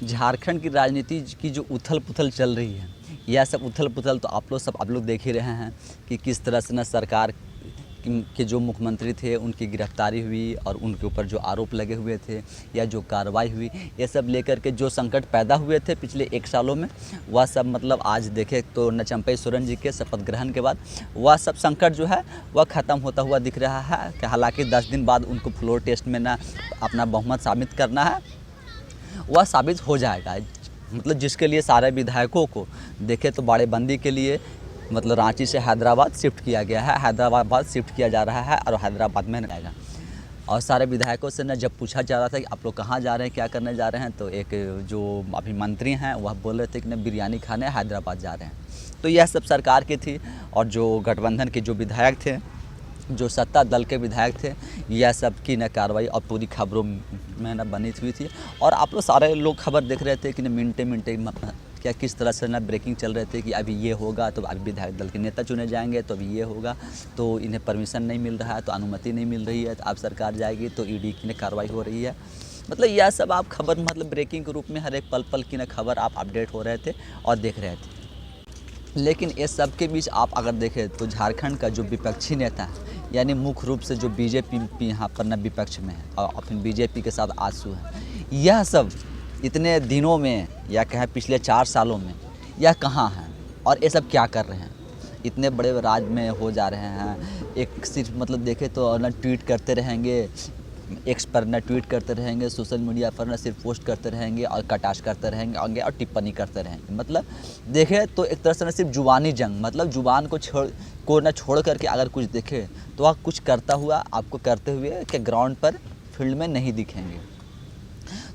झारखंड की राजनीति की जो उथल-पुथल चल रही है, यह सब उथल-पुथल तो आप लोग देख ही रहे हैं कि किस तरह से ना सरकार के जो मुख्यमंत्री थे उनकी गिरफ्तारी हुई और उनके ऊपर जो आरोप लगे हुए थे या जो कार्रवाई हुई, ये सब लेकर के जो संकट पैदा हुए थे पिछले 1 सालों में, वह सब मतलब आज देखें तो नचम्पई सोरेन जी के शपथ ग्रहण के बाद वह सब संकट जो है वह ख़त्म होता हुआ दिख रहा है कि हालाँकि 10 दिन बाद उनको फ्लोर टेस्ट में ना अपना बहुमत साबित करना है, वह साबित हो जाएगा। मतलब जिसके लिए सारे विधायकों को देखें तो बाड़ेबंदी के लिए मतलब रांची से हैदराबाद शिफ्ट किया गया है, हैदराबाद शिफ्ट किया जा रहा है और हैदराबाद में रहेगा। और सारे विधायकों से ना जब पूछा जा रहा था कि आप लोग कहाँ जा रहे हैं, क्या करने जा रहे हैं, तो एक जो अभी मंत्री हैं वह बोल रहे थे कि ना बिरयानी खाने हैदराबाद जा रहे हैं। तो यह सब सरकार की थी और जो गठबंधन के जो विधायक थे, जो सत्ता दल के विधायक थे, यह सब की न कार्रवाई और पूरी खबरों में न बनी हुई थी। और आप लोग सारे लोग खबर देख रहे थे कि न मिनटे क्या किस तरह से ना ब्रेकिंग चल रहे थे कि अभी ये होगा तो अभी विधायक दल के नेता चुने जाएंगे, तो अभी ये होगा तो इन्हें परमिशन नहीं मिल रहा है, तो अनुमति नहीं मिल रही है, तो अब सरकार जाएगी तो ईडी की न कार्रवाई हो रही है। मतलब यह सब आप खबर मतलब ब्रेकिंग के रूप में हर एक पल की न खबर आप अपडेट हो रहे थे और देख रहे थे। लेकिन इस सब के बीच आप अगर देखें तो झारखंड का जो विपक्षी नेता है, यानी मुख्य रूप से जो बीजेपी यहाँ पर न विपक्ष में है और फिर बीजेपी के साथ आंसू है, यह सब इतने दिनों में या कहें पिछले 4 सालों में यह कहाँ हैं और ये सब क्या कर रहे हैं। इतने बड़े राज में हो जा रहे हैं, एक सिर्फ मतलब देखें तो न ट्वीट करते रहेंगे, एक्स पर न ट्वीट करते रहेंगे, सोशल मीडिया पर न सिर्फ पोस्ट करते रहेंगे और कटाक्ष करते रहेंगे और टिप्पणी करते रहेंगे। मतलब देखें तो एक तरह से न सिर्फ जुबानी जंग, मतलब जुबान को न छोड़ करके अगर कुछ देखे तो वह कुछ करता हुआ आपको करते हुए कि ग्राउंड पर फील्ड में नहीं दिखेंगे।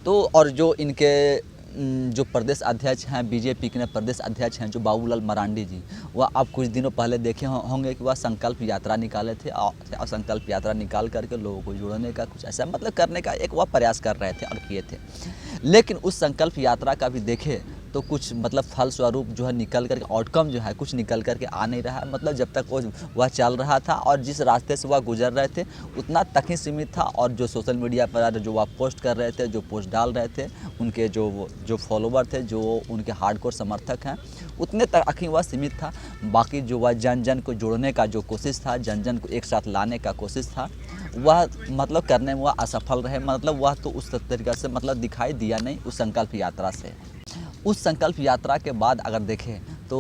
तो और जो इनके जो प्रदेश अध्यक्ष हैं, बीजेपी के प्रदेश अध्यक्ष हैं जो बाबूलाल मरांडी जी, वह आप कुछ दिनों पहले देखे होंगे कि वह संकल्प यात्रा निकाले थे और संकल्प यात्रा निकाल करके लोगों को जोड़ने का कुछ ऐसा मतलब करने का एक वह प्रयास कर रहे थे और किए थे। लेकिन उस संकल्प यात्रा का भी देखे तो कुछ मतलब फलस्वरूप जो है निकल कर आउटकम जो है कुछ निकल कर के आ नहीं रहा है। मतलब जब तक वह चल रहा था और जिस रास्ते से वह गुजर रहे थे उतना तक ही सीमित था, और जो सोशल मीडिया पर जो वह पोस्ट कर रहे थे, जो पोस्ट डाल रहे थे, उनके जो फॉलोवर थे, जो उनके हार्डकोर समर्थक हैं, उतने तक ही वह सीमित था। बाकी जो वह जन जन को जोड़ने का जो कोशिश था, जन जन को एक साथ लाने का कोशिश था, वह मतलब करने में वह असफल रहे। मतलब वह तो उस तरीके से मतलब दिखाई दिया नहीं उस संकल्प यात्रा से। उस संकल्प यात्रा के बाद अगर देखें तो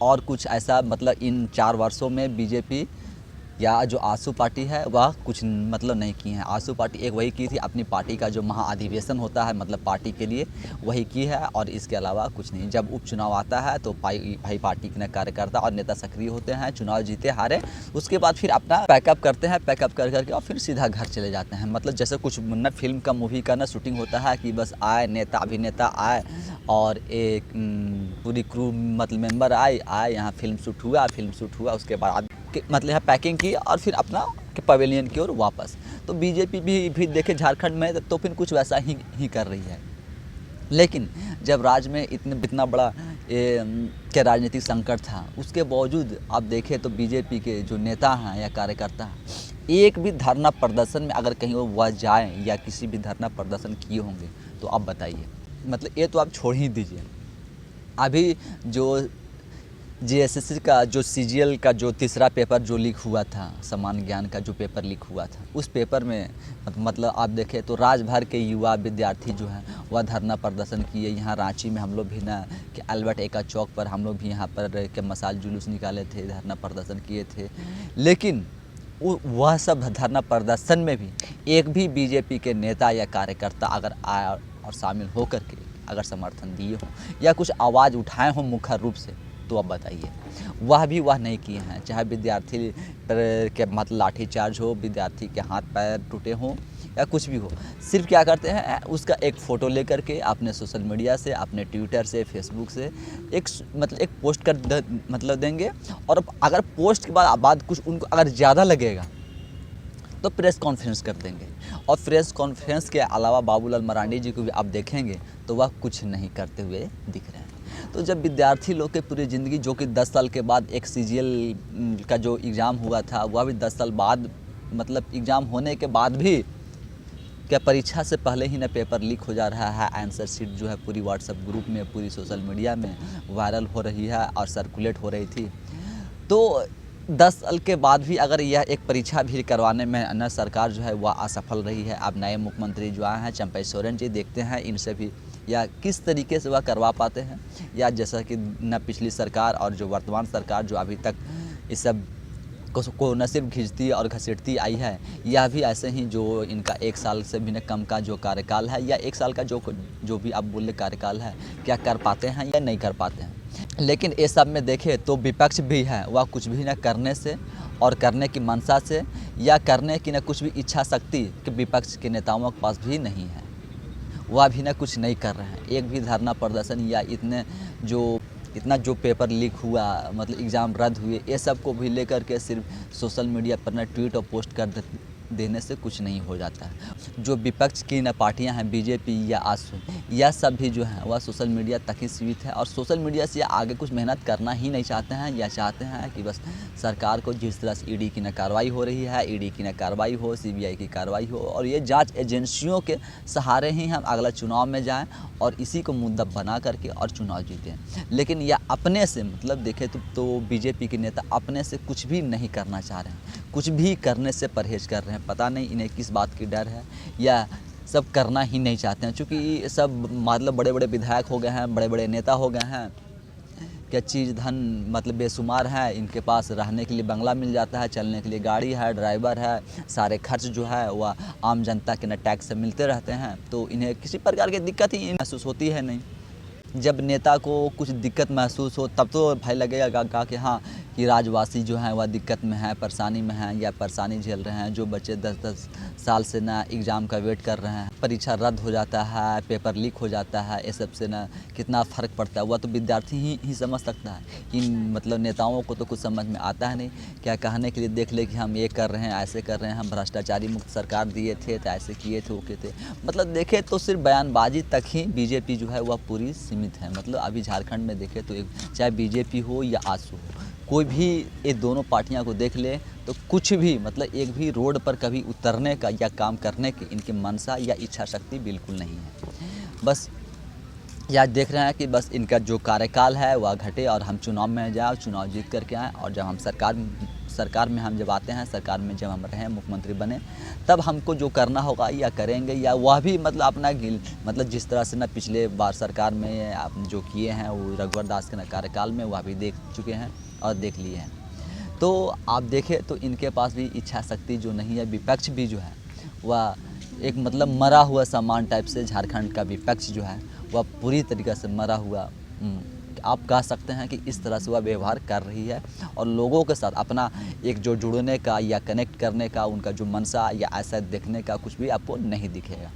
और कुछ ऐसा मतलब इन 4 वर्षों में बीजेपी या जो आसू पार्टी है वह कुछ मतलब नहीं की है। आसू पार्टी एक वही की थी, अपनी पार्टी का जो महाअधिवेशन होता है मतलब पार्टी के लिए वही की है, और इसके अलावा कुछ नहीं। जब उपचुनाव आता है तो भाई पार्टी के कार्यकर्ता और नेता सक्रिय होते हैं, चुनाव जीते हारे उसके बाद फिर अपना पैकअप करते हैं, पैकअप कर करके और फिर सीधा घर चले जाते हैं। मतलब जैसे कुछ न फिल्म का मूवी का न शूटिंग होता है कि बस आए नेता अभिनेता आए और एक पूरी क्रू मतलब मेंबर आए यहाँ फिल्म शूट हुआ उसके बाद मतलब यहाँ पैकिंग की और फिर अपना पवेलियन की ओर वापस। तो बीजेपी भी देखे झारखंड में तो फिर कुछ वैसा ही कर रही है। लेकिन जब राज्य में इतना बड़ा के राजनीतिक संकट था, उसके बावजूद आप देखें तो बीजेपी के जो नेता हैं या कार्यकर्ता हैं, एक भी धरना प्रदर्शन में अगर कहीं वह जाएँ या किसी भी धरना प्रदर्शन किए होंगे तो आप बताइए। मतलब ये तो आप छोड़ ही दीजिए। अभी जो जेएसएससी का जो सीजीएल का जो तीसरा पेपर जो लीक हुआ था, सामान्य ज्ञान का जो पेपर लीक हुआ था, उस पेपर में मतलब आप देखें तो राज्य भर के युवा विद्यार्थी जो हैं वह धरना प्रदर्शन किए। यहाँ रांची में हम लोग भी ना कि अल्बर्ट एक्का चौक पर हम लोग भी यहाँ पर के मसाल जुलूस निकाले थे, धरना प्रदर्शन किए थे। लेकिन वह सब धरना प्रदर्शन में भी एक भी बीजेपी के नेता या कार्यकर्ता अगर आया और शामिल होकर के अगर समर्थन दिए हों या कुछ आवाज़ उठाए हों मुख्य रूप से, तो अब बताइए वह नहीं किए हैं। चाहे विद्यार्थी पर के मतलब लाठीचार्ज हो, विद्यार्थी के हाथ पैर टूटे हों या कुछ भी हो, सिर्फ क्या करते हैं उसका एक फ़ोटो लेकर के अपने सोशल मीडिया से, अपने ट्विटर से, फेसबुक से एक पोस्ट कर मतलब देंगे, और अगर पोस्ट के बाद कुछ उनको अगर ज़्यादा लगेगा तो प्रेस कॉन्फ्रेंस कर देंगे। और प्रेस कॉन्फ्रेंस के अलावा बाबूलाल मरांडी जी को भी आप देखेंगे तो वह कुछ नहीं करते हुए दिख रहे हैं। तो जब विद्यार्थी लोग के पूरी ज़िंदगी जो कि 10 साल के बाद एक सीजीएल का जो एग्ज़ाम हुआ था वह भी 10 साल बाद मतलब एग्ज़ाम होने के बाद भी क्या परीक्षा से पहले ही ना पेपर लीक हो जा रहा है। आंसर शीट जो है पूरी व्हाट्सएप ग्रुप में, पूरी सोशल मीडिया में वायरल हो रही है और सर्कुलेट हो रही थी। तो 10 साल के बाद भी अगर यह एक परीक्षा भी करवाने में न सरकार जो है वह असफल रही है। अब नए मुख्यमंत्री जो आए हैं चंपई सोरेन जी, देखते हैं इनसे भी या किस तरीके से वह करवा पाते हैं, या जैसा कि न पिछली सरकार और जो वर्तमान सरकार जो अभी तक इस सब को न सिर्फ खींचती और घसीटती आई है, यह भी ऐसे ही जो इनका 1 साल से भी न कम का जो कार्यकाल है या 1 साल का जो भी आप बोले कार्यकाल है, क्या कर पाते हैं या नहीं कर पाते हैं। लेकिन ये सब में देखें तो विपक्ष भी है, वह कुछ भी न करने से और करने की मंशा से या करने की न कुछ भी इच्छा शक्ति कि विपक्ष के नेताओं के पास भी नहीं है, वह भी न कुछ नहीं कर रहे हैं। एक भी धरना प्रदर्शन या इतना जो पेपर लीक हुआ, मतलब एग्ज़ाम रद्द हुए, ये सब को भी लेकर के सिर्फ सोशल मीडिया पर न ट्वीट और पोस्ट कर देने से कुछ नहीं हो जाता है। जो विपक्ष की न पार्टियां हैं, बीजेपी या आसू, यह सब भी जो है वह सोशल मीडिया तक ही सीमित है और सोशल मीडिया से आगे कुछ मेहनत करना ही नहीं चाहते हैं, या चाहते हैं कि बस सरकार को जिस तरह से ईडी की न कार्रवाई हो रही है, ईडी की न कार्रवाई हो, सीबीआई की कार्रवाई हो और ये जांच एजेंसियों के सहारे ही हम अगला चुनाव में जाएं और इसी को मुद्दा बना करके और चुनाव जीतें। लेकिन यह अपने से, मतलब देखें तो बीजेपी के नेता अपने से कुछ भी नहीं करना चाह रहे हैं, कुछ भी करने से परहेज कर रहे हैं। पता नहीं इन्हें किस बात की डर है, या सब करना ही नहीं चाहते हैं, क्योंकि सब मतलब बड़े बड़े विधायक हो गए हैं, बड़े बड़े नेता हो गए हैं, क्या चीज़ धन मतलब बेशुमार है, इनके पास रहने के लिए बंगला मिल जाता है, चलने के लिए गाड़ी है, ड्राइवर है, सारे खर्च जो है वह आम जनता के न टैक्स से मिलते रहते हैं, तो इन्हें किसी प्रकार की दिक्कत ही महसूस होती है नहीं। जब नेता को कुछ दिक्कत महसूस हो तब तो भाई लगेगा कि हाँ कि राज्यवासी जो हैं वह दिक्कत में है, परेशानी में हैं या परेशानी झेल रहे हैं। जो बच्चे 10-10 साल से ना एग्ज़ाम का वेट कर रहे हैं, परीक्षा रद्द हो जाता है, पेपर लीक हो जाता है, ये सब से ना कितना फ़र्क पड़ता है वह तो विद्यार्थी ही समझ सकता है। इन मतलब नेताओं को तो कुछ समझ में आता है नहीं, क्या कहने के लिए देख ले कि हम ये कर रहे हैं, ऐसे कर रहे हैं, हम भ्रष्टाचारी मुक्त सरकार दिए थे तो ऐसे किए थे, वो किए थे। मतलब देखें तो सिर्फ बयानबाजी तक ही बीजेपी जो है वह पूरी सीमित है। मतलब अभी झारखंड में देखें तो चाहे बीजेपी हो या आसू हो, कोई भी ये दोनों पार्टियां को देख ले तो कुछ भी मतलब एक भी रोड पर कभी उतरने का या काम करने की इनकी मंशा या इच्छा शक्ति बिल्कुल नहीं है। बस या देख रहे हैं कि बस इनका जो कार्यकाल है वह घटे और हम चुनाव में जाए, चुनाव जीत करके आएँ, और जब हम सरकार में हम जब आते हैं, सरकार में जब हम रहें, मुख्यमंत्री बने, तब हमको जो करना होगा या करेंगे, या वह भी मतलब अपना मतलब जिस तरह से ना पिछले बार सरकार में आप जो किए हैं वो रघुवर दास के कार्यकाल में वह भी देख चुके हैं और देख लिए हैं। तो आप देखें तो इनके पास भी इच्छा शक्ति जो नहीं है। विपक्ष भी जो है वह एक मतलब मरा हुआ सामान टाइप से, झारखंड का विपक्ष जो है वह पूरी तरीक़े से मरा हुआ आप कह सकते हैं कि इस तरह से वह व्यवहार कर रही है, और लोगों के साथ अपना एक जो जुड़ने का या कनेक्ट करने का उनका जो मंशा या ऐसा देखने का कुछ भी आपको नहीं दिखेगा।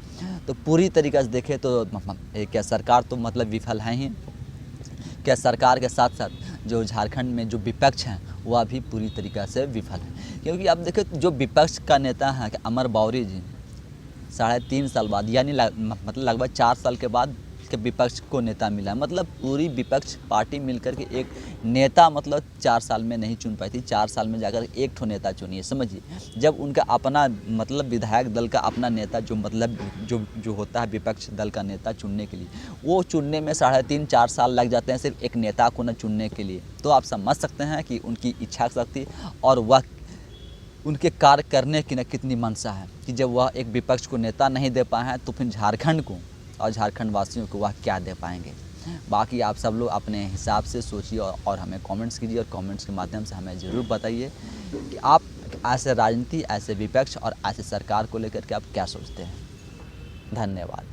तो पूरी तरीक़े से देखें तो क्या सरकार तो मतलब विफल है ही, क्या सरकार के साथ साथ जो झारखंड में जो विपक्ष हैं वह भी पूरी तरीक़े से विफल है। क्योंकि आप देखें जो विपक्ष का नेता हैं कि अमर बावरी जी 3.5 साल बाद यानी मतलब लगभग 4 साल के बाद के विपक्ष को नेता मिला। मतलब पूरी विपक्ष पार्टी मिलकर के एक नेता मतलब 4 साल में नहीं चुन पाई थी, 4 साल में जाकर एक ठो नेता चुनी है। समझिए, जब उनका अपना मतलब विधायक दल का अपना नेता जो मतलब जो होता है विपक्ष दल का नेता चुनने के लिए, वो चुनने में 3.5-4 साल लग जाते हैं सिर्फ एक नेता को न चुनने के लिए। तो आप समझ सकते हैं कि उनकी इच्छा शक्ति और वह उनके कार्य करने की न कितनी मंशा है कि जब वह एक विपक्ष को नेता नहीं दे पाए हैं तो फिर झारखंड को और झारखंड वासियों को वह क्या दे पाएंगे। बाकी आप सब लोग अपने हिसाब से सोचिए और हमें कमेंट्स कीजिए, और कमेंट्स के माध्यम से हमें ज़रूर बताइए कि आप ऐसे राजनीति, ऐसे विपक्ष और ऐसे सरकार को लेकर के आप क्या सोचते हैं। धन्यवाद।